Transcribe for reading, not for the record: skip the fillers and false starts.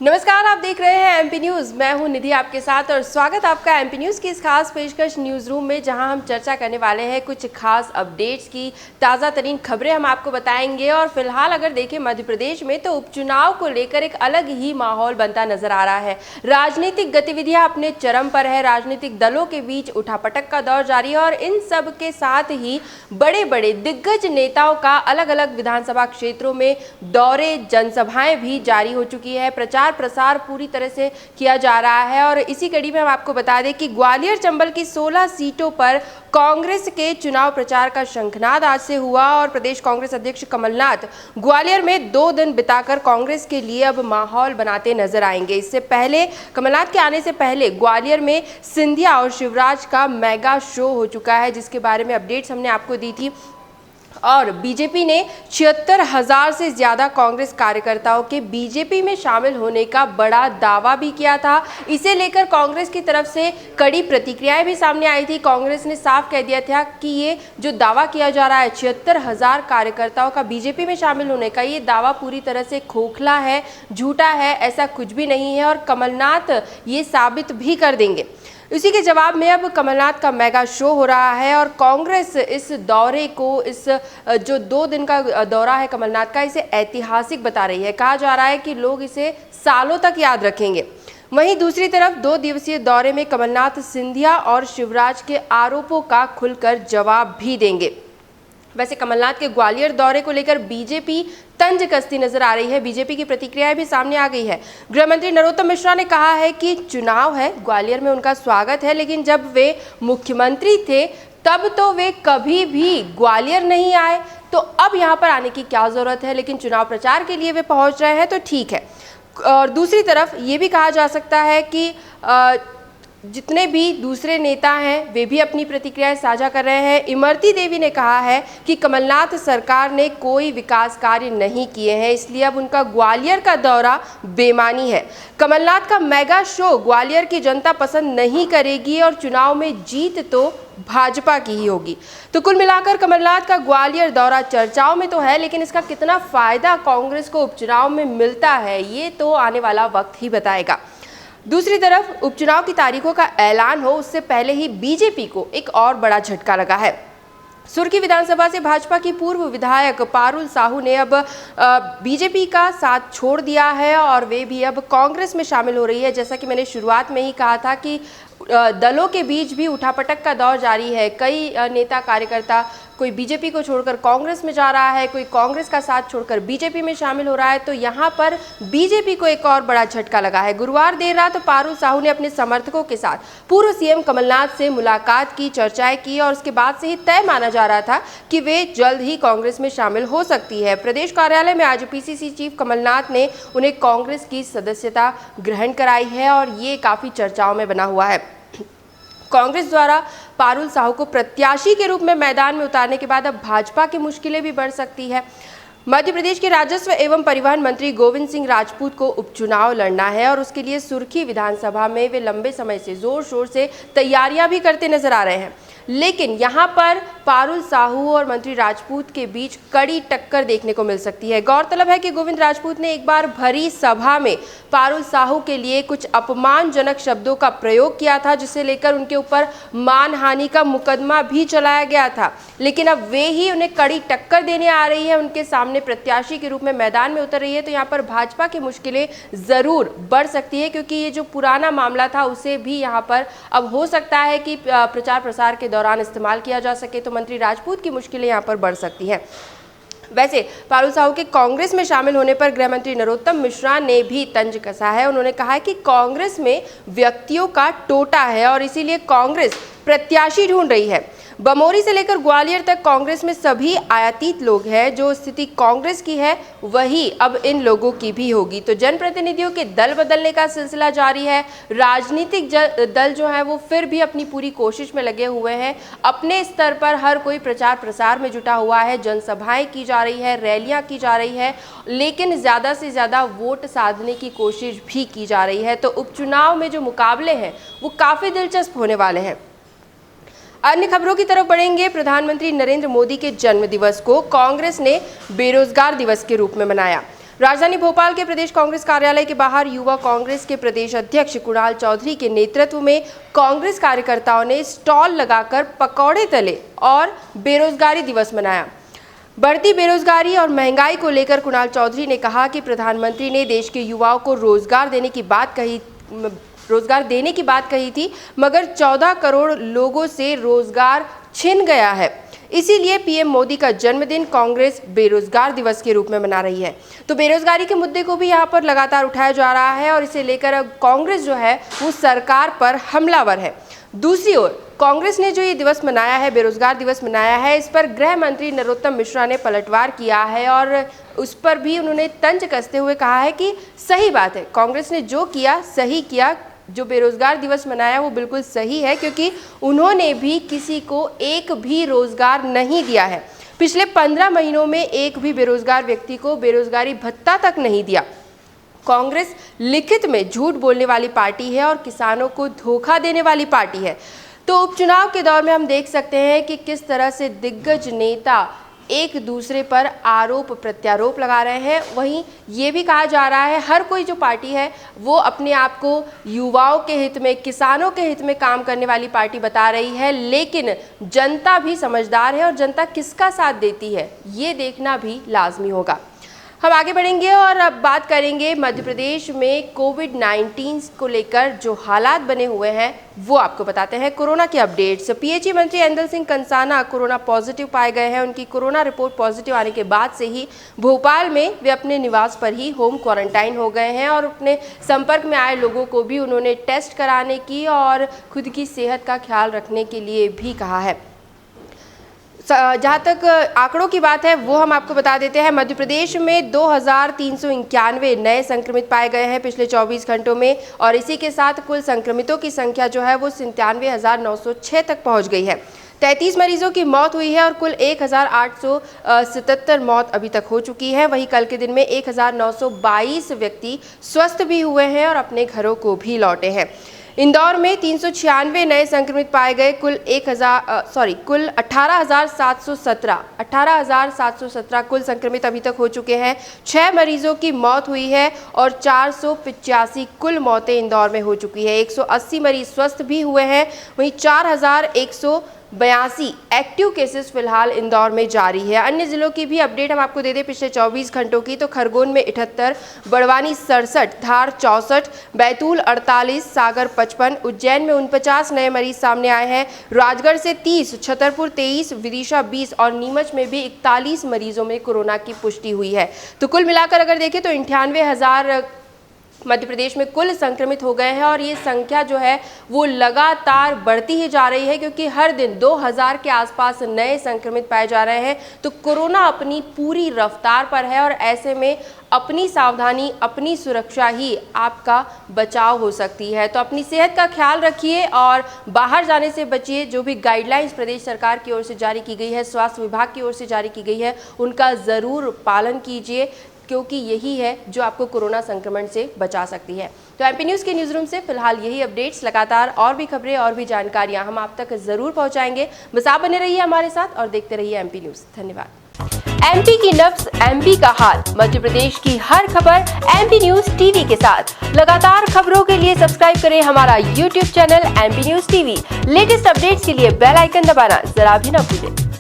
नमस्कार, आप देख रहे हैं एमपी न्यूज़। मैं हूं निधि आपके साथ और स्वागत आपका एमपी न्यूज़ की इस खास पेशकश न्यूज़ रूम में, जहां हम चर्चा करने वाले हैं कुछ खास अपडेट्स की। ताज़ा तरीन खबरें हम आपको बताएंगे। और फिलहाल अगर देखें मध्य प्रदेश में, तो उपचुनाव को लेकर एक अलग ही माहौल बनता नजर आ रहा है। राजनीतिक गतिविधियां अपने चरम पर है, राजनीतिक दलों के बीच उठापटक का दौर जारी है और इन सब के साथ ही बड़े बड़े दिग्गज नेताओं का अलग अलग विधानसभा क्षेत्रों में दौरे, जनसभाएं भी जारी हो चुकी है। प्रसार पूरी तरह से किया जा रहा है। और इसी कड़ी में हम आपको बता दें कि ग्वालियर चंबल की 16 सीटों पर कांग्रेस के चुनाव प्रचार का शंखनाद आज से हुआ और प्रदेश कांग्रेस अध्यक्ष कमलनाथ ग्वालियर में 2 दिन बिताकर कांग्रेस के लिए अब माहौल बनाते नजर आएंगे। इससे पहले, कमलनाथ के आने से पहले ग्वालियर में सिंधिया और शिवराज का मेगा शो हो चुका है, जिसके बारे में अपडेट्स हमने आपको दी थी। और बीजेपी ने 76,000 से ज्यादा कांग्रेस कार्यकर्ताओं के बीजेपी में शामिल होने का बड़ा दावा भी किया था। इसे लेकर कांग्रेस की तरफ से कड़ी प्रतिक्रियाएं भी सामने आई थी। कांग्रेस ने साफ कह दिया था कि ये जो दावा किया जा रहा है 76,000 कार्यकर्ताओं का बीजेपी में शामिल होने का, ये दावा पूरी तरह से खोखला है, झूठा है, ऐसा कुछ भी नहीं है और कमलनाथ ये साबित भी कर देंगे। इसी के जवाब में अब कमलनाथ का मेगा शो हो रहा है और कांग्रेस इस दौरे को, इस जो 2 दिन का दौरा है कमलनाथ का, इसे ऐतिहासिक बता रही है। कहा जा रहा है कि लोग इसे सालों तक याद रखेंगे। वहीं दूसरी तरफ 2 दिवसीय दौरे में कमलनाथ सिंधिया और शिवराज के आरोपों का खुलकर जवाब भी देंगे। वैसे कमलनाथ के ग्वालियर दौरे को लेकर बीजेपी तंज कसती नजर आ रही है। बीजेपी की प्रतिक्रियाएं भी सामने आ गई है। गृह मंत्री नरोत्तम मिश्रा ने कहा है कि चुनाव है, ग्वालियर में उनका स्वागत है, लेकिन जब वे मुख्यमंत्री थे तब तो वे कभी भी ग्वालियर नहीं आए, तो अब यहाँ पर आने की क्या जरूरत है। लेकिन चुनाव प्रचार के लिए वे पहुंच रहे हैं तो ठीक है। और दूसरी तरफ ये भी कहा जा सकता है कि जितने भी दूसरे नेता हैं वे भी अपनी प्रतिक्रियाएं साझा कर रहे हैं। इमरती देवी ने कहा है कि कमलनाथ सरकार ने कोई विकास कार्य नहीं किए हैं, इसलिए अब उनका ग्वालियर का दौरा बेमानी है। कमलनाथ का मेगा शो ग्वालियर की जनता पसंद नहीं करेगी और चुनाव में जीत तो भाजपा की ही होगी। तो कुल मिलाकर कमलनाथ का ग्वालियर दौरा चर्चाओं में तो है, लेकिन इसका कितना फायदा कांग्रेस को उपचुनाव में मिलता है, ये तो आने वाला वक्त ही बताएगा। दूसरी तरफ उपचुनाव की तारीखों का ऐलान हो उससे पहले ही बीजेपी को एक और बड़ा झटका लगा है। सुर्खी विधानसभा से भाजपा की पूर्व विधायक पारुल साहू ने अब बीजेपी का साथ छोड़ दिया है और वे भी अब कांग्रेस में शामिल हो रही है। जैसा कि मैंने शुरुआत में ही कहा था कि दलों के बीच भी उठापटक का दौर जारी है। कई नेता कार्यकर्ता, कोई बीजेपी को छोड़कर कांग्रेस में जा रहा है, कोई कांग्रेस का साथ छोड़कर बीजेपी में शामिल हो रहा है। तो यहाँ पर बीजेपी को एक और बड़ा झटका लगा है। गुरुवार देर रात पारुल साहू ने अपने समर्थकों के साथ पूर्व सीएम कमलनाथ से मुलाकात की, चर्चाएं की और उसके बाद से ही तय माना जा रहा था कि वे जल्द ही कांग्रेस में शामिल हो सकती है। प्रदेश कार्यालय में आज पीसीसी चीफ कमलनाथ ने उन्हें कांग्रेस की सदस्यता ग्रहण कराई है और ये काफी चर्चाओं में बना हुआ है। कांग्रेस द्वारा पारुल साहू को प्रत्याशी के रूप में मैदान में उतारने के बाद अब भाजपा की मुश्किलें भी बढ़ सकती है। मध्य प्रदेश के राजस्व एवं परिवहन मंत्री गोविंद सिंह राजपूत को उपचुनाव लड़ना है और उसके लिए सुर्खी विधानसभा में वे लंबे समय से जोर शोर से तैयारियां भी करते नजर आ रहे हैं। लेकिन यहाँ पर पारुल साहू और मंत्री राजपूत के बीच कड़ी टक्कर देखने को मिल सकती है। गौरतलब है कि गोविंद राजपूत ने एक बार भरी सभा में पारुल साहू के लिए कुछ अपमानजनक शब्दों का प्रयोग किया था, जिसे लेकर उनके ऊपर मानहानि का मुकदमा भी चलाया गया था। लेकिन अब वे ही उन्हें कड़ी टक्कर देने आ रही है, उनके सामने प्रत्याशी के रूप में मैदान में उतर रही है। तो यहाँ पर भाजपा की मुश्किलें जरूर बढ़ सकती है, क्योंकि ये जो पुराना मामला था उसे भी यहाँ पर अब हो सकता है कि प्रचार प्रसार के दौरान इस्तेमाल किया जा सके। तो मंत्री राजपूत की मुश्किलें यहाँ पर बढ़ सकती हैं। वैसे पारुल साहू के कांग्रेस में शामिल होने पर गृह मंत्री नरोत्तम मिश्रा ने भी तंज कसा है। उन्होंने कहा है कि कांग्रेस में व्यक्तियों का टोटा है और इसीलिए कांग्रेस प्रत्याशी ढूंढ रही है। बमोरी से लेकर ग्वालियर तक कांग्रेस में सभी आयातित लोग हैं। जो स्थिति कांग्रेस की है वही अब इन लोगों की भी होगी। तो जनप्रतिनिधियों के दल बदलने का सिलसिला जारी है। राजनीतिक दल जो है वो फिर भी अपनी पूरी कोशिश में लगे हुए हैं। अपने स्तर पर हर कोई प्रचार प्रसार में जुटा हुआ है, जनसभाएं की जा रही है, रैलियां की जा रही है, लेकिन ज़्यादा से ज़्यादा वोट साधने की कोशिश भी की जा रही है। तो उपचुनाव में जो मुकाबले हैं वो काफ़ी दिलचस्प होने वाले हैं। अन्य खबरों की तरफ बढ़ेंगे। प्रधानमंत्री नरेंद्र मोदी के जन्मदिवस को कांग्रेस ने बेरोजगार दिवस के रूप में मनाया। राजधानी भोपाल के प्रदेश कांग्रेस कार्यालय के बाहर युवा कांग्रेस के प्रदेश अध्यक्ष कुणाल चौधरी के नेतृत्व में कांग्रेस कार्यकर्ताओं ने स्टॉल लगाकर पकौड़े तले और बेरोजगारी दिवस मनाया। बढ़ती बेरोजगारी और महंगाई को लेकर कुणाल चौधरी ने कहा कि प्रधानमंत्री ने देश के युवाओं को रोजगार देने की बात कही थी, मगर 14 करोड़ लोगों से रोजगार छिन गया है। इसीलिए पीएम मोदी का जन्मदिन कांग्रेस बेरोजगार दिवस के रूप में मना रही है। तो बेरोजगारी के मुद्दे को भी यहाँ पर लगातार उठाया जा रहा है और इसे लेकर कांग्रेस जो है वो सरकार पर हमलावर है। दूसरी ओर कांग्रेस ने जो ये दिवस मनाया है, बेरोजगार दिवस मनाया है, इस पर गृह मंत्री नरोत्तम मिश्रा ने पलटवार किया है और उस पर भी उन्होंने तंज कसते हुए कहा है कि सही बात है, कांग्रेस ने जो किया सही किया। जो बेरोजगार दिवस मनाया वो बिल्कुल सही है, क्योंकि उन्होंने भी किसी को एक भी रोजगार नहीं दिया है। पिछले 15 महीनों में एक भी बेरोजगार व्यक्ति को बेरोजगारी भत्ता तक नहीं दिया। कांग्रेस लिखित में झूठ बोलने वाली पार्टी है और किसानों को धोखा देने वाली पार्टी है। तो उपचुनाव के दौर में हम देख सकते हैं कि किस तरह से दिग्गज नेता एक दूसरे पर आरोप प्रत्यारोप लगा रहे हैं। वहीं ये भी कहा जा रहा है हर कोई जो पार्टी है वो अपने आप को युवाओं के हित में, किसानों के हित में काम करने वाली पार्टी बता रही है, लेकिन जनता भी समझदार है और जनता किसका साथ देती है ये देखना भी लाजमी होगा। हम आगे बढ़ेंगे और अब बात करेंगे मध्य प्रदेश में कोविड-19 को लेकर जो हालात बने हुए हैं वो आपको बताते हैं। कोरोना के अपडेट्स। पीएचई मंत्री ऐंदल सिंह कंसाना कोरोना पॉजिटिव पाए गए हैं। उनकी कोरोना रिपोर्ट पॉजिटिव आने के बाद से ही भोपाल में वे अपने निवास पर ही होम क्वारंटाइन हो गए हैं और अपने संपर्क में आए लोगों को भी उन्होंने टेस्ट कराने की और खुद की सेहत का ख्याल रखने के लिए भी कहा है। जहाँ तक आंकड़ों की बात है वो हम आपको बता देते हैं। मध्य प्रदेश में 2391 नए संक्रमित पाए गए हैं पिछले 24 घंटों में और इसी के साथ कुल संक्रमितों की संख्या जो है वो 97,906 तक पहुँच गई है। 33 मरीजों की मौत हुई है और कुल 1,877 मौत अभी तक हो चुकी है। वहीं कल के दिन में 1,922 व्यक्ति स्वस्थ भी हुए हैं और अपने घरों को भी लौटे हैं। इंदौर में 396 नए संक्रमित पाए गए। कुल 18,717 कुल संक्रमित अभी तक हो चुके हैं। 6 मरीजों की मौत हुई है और 485 कुल मौतें इंदौर में हो चुकी है। 180 मरीज स्वस्थ भी हुए हैं। वहीं 4,182 एक्टिव केसेस फिलहाल इंदौर में जारी है। अन्य जिलों की भी अपडेट हम आपको दे दें पिछले 24 घंटों की, तो खरगोन में 78, बड़वानी 67, धार 64, बैतूल 48, सागर 55, उज्जैन में 49 नए मरीज सामने आए हैं। राजगढ़ से 30, छतरपुर 23, विदिशा 20 और नीमच में भी 41 मरीजों में कोरोना की पुष्टि हुई है। तो कुल मिलाकर अगर देखें तो 98,000 मध्य प्रदेश में कुल संक्रमित हो गए हैं और ये संख्या जो है वो लगातार बढ़ती ही जा रही है, क्योंकि हर दिन 2000 के आसपास नए संक्रमित पाए जा रहे हैं। तो कोरोना अपनी पूरी रफ्तार पर है और ऐसे में अपनी सावधानी, अपनी सुरक्षा ही आपका बचाव हो सकती है। तो अपनी सेहत का ख्याल रखिए और बाहर जाने से बचिए। जो भी गाइडलाइंस प्रदेश सरकार की ओर से जारी की गई है, स्वास्थ्य विभाग की ओर से जारी की गई है, उनका ज़रूर पालन कीजिए, क्योंकि यही है जो आपको कोरोना संक्रमण से बचा सकती है। तो एमपी न्यूज़ के न्यूज़ रूम से फिलहाल यही अपडेट्स। लगातार और भी खबरें और भी जानकारियां हम आप तक जरूर पहुंचाएंगे। बस आप बने रहिए हमारे साथ और देखते रहिए एमपी न्यूज़। धन्यवाद। एमपी की नब्ज, एमपी का हाल, मध्य प्रदेश की हर खबर एमपी न्यूज़ टीवी के साथ। लगातार खबरों के लिए सब्सक्राइब करें हमारा YouTube channel MP news TV. Latest updates के लिए बेल आइकन दबाना जरा भी न भूलें।